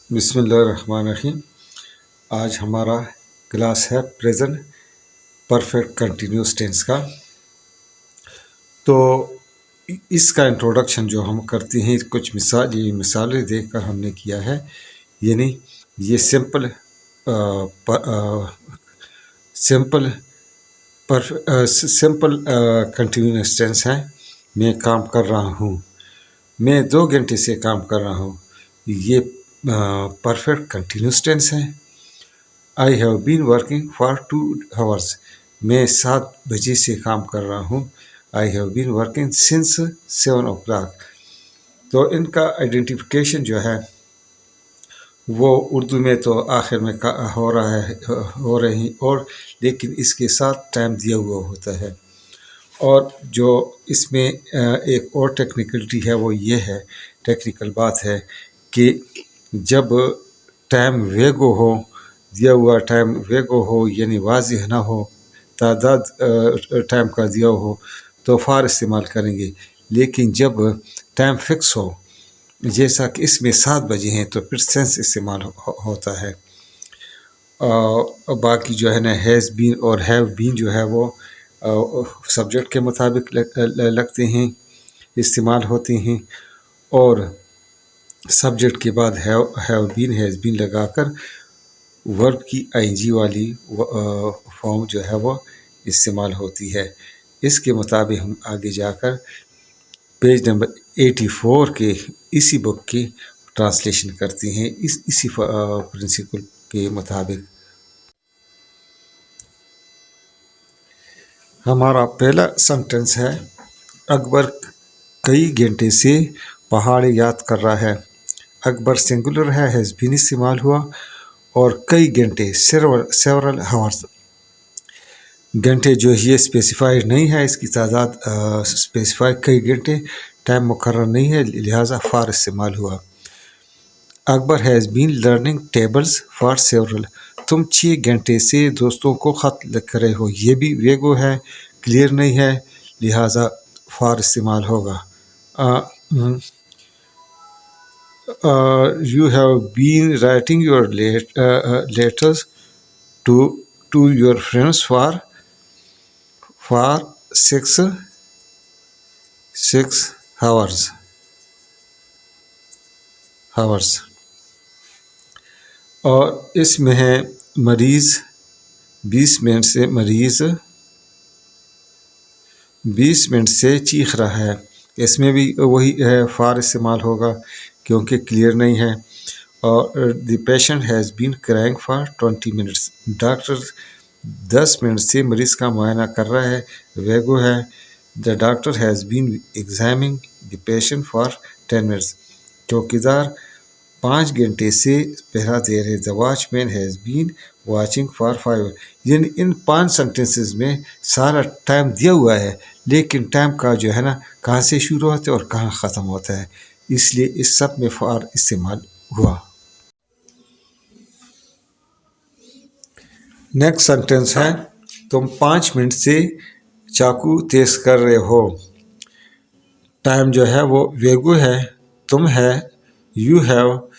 बिस्मिल्लाहिर्रहमानिर्रहीम। आज हमारा क्लास है प्रेजेंट परफेक्ट कंटिन्यूस टेंस का। तो इसका इंट्रोडक्शन जो हम करते हैं कुछ मिसालें देखकर हमने किया है। यानी ये सिंपल कंटिन्यूस टेंस है। मैं काम कर रहा हूँ, मैं 2 घंटे से काम कर रहा हूँ, ये परफेक्ट कंटिन्यूस टेंस है। I have been working for 2 hours, मैं 7 बजे से काम कर रहा हूँ। I have been working since 7 o'clock। तो इनका आइडेंटिफिकेशन जो है वो उर्दू में तो आखिर में हो रही और लेकिन इसके साथ टाइम दिया हुआ होता है। और जो इसमें एक और टेक्निकलिटी है वो ये है, टेक्निकल बात है कि जब टाइम वेगो हो, दिया हुआ टाइम वेगो हो यानी वाज़िह ना हो, तादाद टाइम का दिया हो तो फार इस्तेमाल करेंगे। लेकिन जब टाइम फिक्स हो जैसा कि इसमें 7 बजे हैं तो फिर सेंस इस्तेमाल होता है। बाकी जो है ना हैज़ बीन और हैव बीन जो है वो सब्जेक्ट के मुताबिक लगते हैं, इस्तेमाल होते हैं। और सब्जेक्ट के बाद हैव बीन हैज़ बीन लगाकर वर्ब की आईएनजी वाली फॉर्म जो है वो इस्तेमाल होती है। इसके मुताबिक हम आगे जाकर पेज नंबर 84 के इसी बुक की ट्रांसलेशन करते हैं इसी प्रिंसिपल के मुताबिक। हमारा पहला सेंटेंस है, अकबर कई घंटे से पहाड़ याद कर रहा है। अकबर सिंगुलर है, हैज़ बीन इस्तेमाल हुआ और कई घंटे सेवरल हावर्स। घंटे जो ये स्पेसिफाइड नहीं है, इसकी तादाद स्पेसिफाइड कई घंटे, टाइम मुकर्रर नहीं है, लिहाजा फार इस्तेमाल हुआ। Akbar has been learning tables for several, तुम 6 घंटे से दोस्तों को ख़त लिख रहे हो, ये भी वेगो है, क्लियर नहीं है, लिहाजा फार इस्तेमाल होगा। You have been writing your letters to your friends for 6 hours. और इसमें है मरीज़ 20 मिनट से चीख रहा है, इसमें भी वही है, फार इस्तेमाल होगा क्योंकि क्लियर नहीं है। और the patient has been crying for 20 minutes, doctor 10 मिनट से मरीज़ का मुआयना कर रहा है, वेगो है। The doctor has been examining the patient for 10 minutes, चौकीदार 5 घंटे से पहरा दे रहे। The watchman has been watching for 5, यानी इन 5 सेंटेंसेस में सारा टाइम दिया हुआ है, लेकिन टाइम का जो है ना कहाँ से शुरू होता है और कहाँ ख़त्म होता है, इसलिए इस सब में फार इस्तेमाल हुआ। नेक्स्ट सेंटेंस है, तुम 5 मिनट से चाकू तेज कर रहे हो। टाइम जो है वो वेगो है, तुम है। You have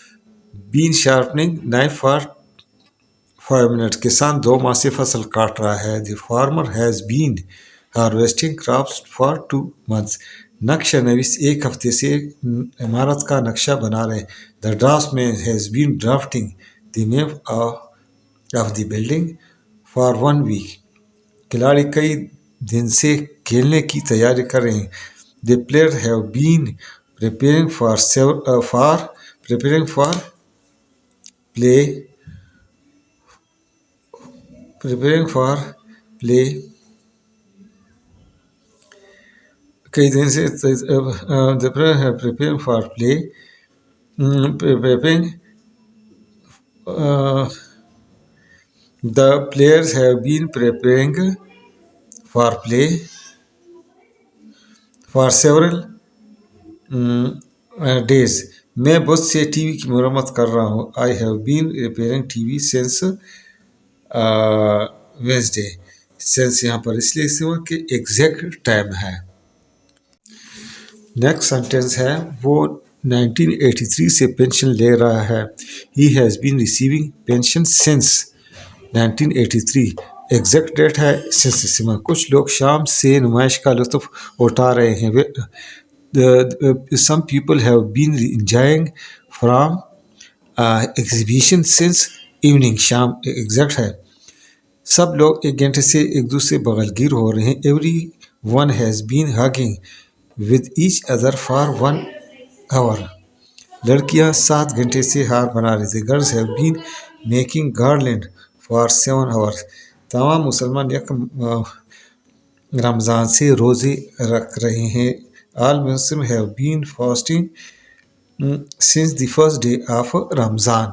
been sharpening knife for 5 minutes, किसान 2 माह से फसल काट रहा है। The farmer has been harvesting crops for 2 months, नक्शा नवीस 1 हफ्ते से इमारत का नक्शा बना रहे। The draftsman has been drafting the map of the building for 1 week, खिलाड़ी कई दिन से खेलने की तैयारी कर रहे हैं। The player have been preparing for play कई दिन से the player have preparing for play preparing the players have been preparing for play for several days, मैं बहुत से टीवी की मरम्मत कर रहा हूँ। I have been repairing TV since Wednesday, since यहाँ पर इसलिए इस्तेमाल कि एग्जैक्ट टाइम है। नेक्स्ट सेंटेंस है, वो 1983 से पेंशन ले रहा है। He has been receiving pension since 1983 exact date है सिमा। कुछ लोग शाम से नुमाइश का लुत्फ उठा रहे हैं। Some people have been enjoying from exhibition since evening। शाम एग्जैक्ट है। सब लोग एक घंटे से एक दूसरे बगलगीर हो रहे हैं। Everyone has been hugging with each other for 1 hour। लड़कियां 7 घंटे से हार बना रही थी। Girls have been making garland for 7 hours। तमाम मुसलमान रमज़ान से रोज़े रख रहे हैं। All Muslims have been fasting since the first day of Ramzan।